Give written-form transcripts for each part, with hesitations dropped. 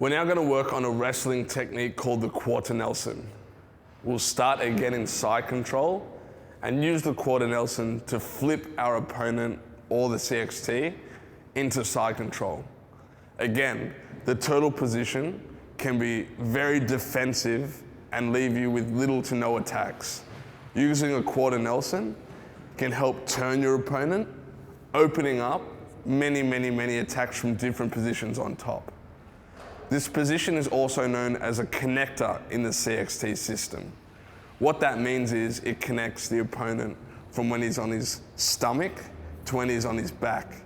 We're now going to work on a wrestling technique called the quarter Nelson. We'll start again in side control and use the quarter Nelson to flip our opponent or the CXT into side control. Again, the turtle position can be very defensive and leave you with little to no attacks. Using a quarter Nelson can help turn your opponent, opening up many attacks from different positions on top. This position is also known as a connector in the CXT system. What that means is it connects the opponent from when he's on his stomach to when he's on his back.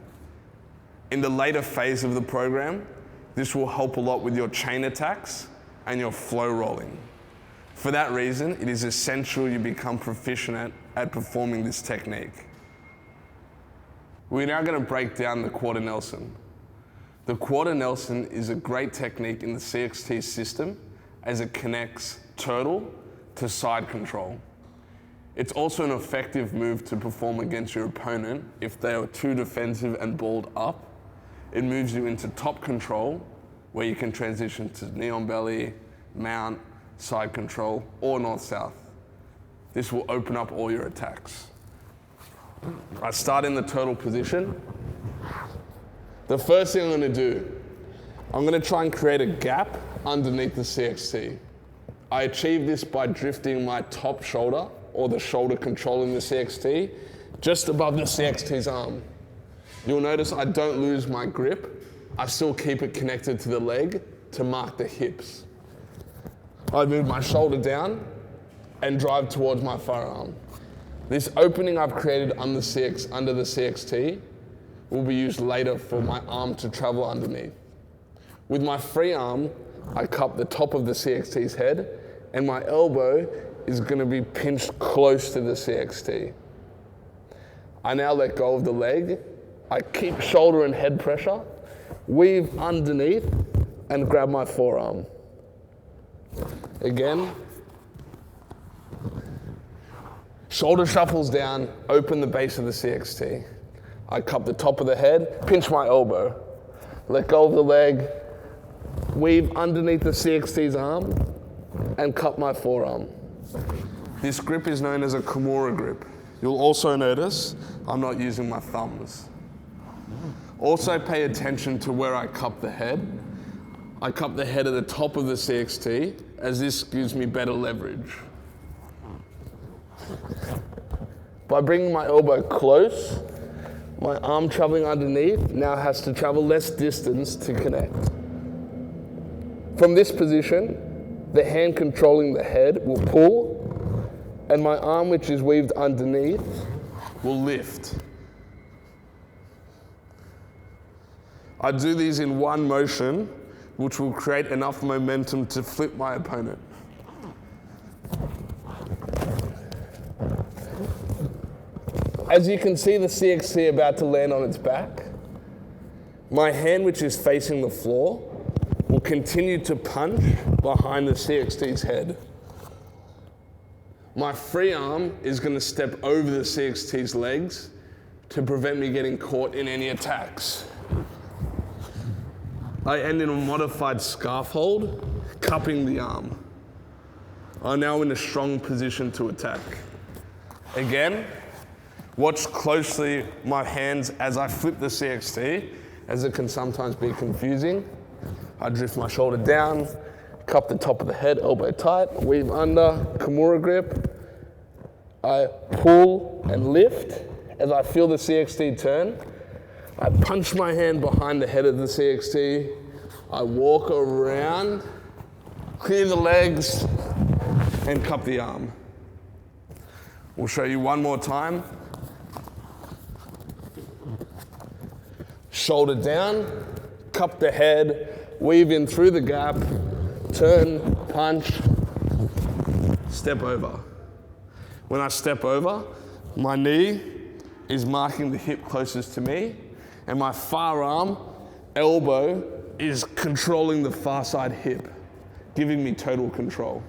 In the later phase of the program, this will help a lot with your chain attacks and your flow rolling. For that reason, it is essential you become proficient at performing this technique. We're now going to break down the quarter Nelson. The quarter Nelson is a great technique in the CXT system as it connects turtle to side control. It's also an effective move to perform against your opponent if they are too defensive and balled up. It moves you into top control, where you can transition to knee on belly, mount, side control, or north-south. This will open up all your attacks. I start in the turtle position. The first thing I'm going to do, I'm going to try and create a gap underneath the CXT. I achieve this by drifting my top shoulder, or the shoulder controlling the CXT, just above the CXT's arm. You'll notice I don't lose my grip. I still keep it connected to the leg to mark the hips. I move my shoulder down and drive towards my firearm. This opening I've created under the CXT will be used later for my arm to travel underneath. With my free arm, I cup the top of the CXT's head, and my elbow is going to be pinched close to the CXT. I now let go of the leg. I keep shoulder and head pressure, weave underneath, and grab my forearm. Again, shoulder shuffles down, open the base of the CXT. I cup the top of the head, pinch my elbow, let go of the leg, weave underneath the CXT's arm, and cup my forearm. This grip is known as a Kimura grip. You'll also notice I'm not using my thumbs. Also pay attention to where I cup the head. I cup the head at the top of the CXT, as this gives me better leverage. By bringing my elbow close, my arm traveling underneath now has to travel less distance to connect. From this position, the hand controlling the head will pull, and my arm, which is weaved underneath, will lift. I do these in one motion, which will create enough momentum to flip my opponent. As you can see the CXT about to land on its back, my hand, which is facing the floor, will continue to punch behind the CXT's head. My free arm is going to step over the CXT's legs to prevent me getting caught in any attacks. I end in a modified scarf hold, cupping the arm. I'm now in a strong position to attack. Again, watch closely my hands as I flip the CXT, as it can sometimes be confusing. I drift my shoulder down, cup the top of the head, elbow tight, weave under, Kimura grip. I pull and lift as I feel the CXT turn. I punch my hand behind the head of the CXT. I walk around, clear the legs, and cup the arm. We'll show you one more time. Shoulder down, cup the head, weave in through the gap, turn, punch, step over. When I step over, my knee is marking the hip closest to me, and my far arm, elbow, is controlling the far side hip, giving me total control.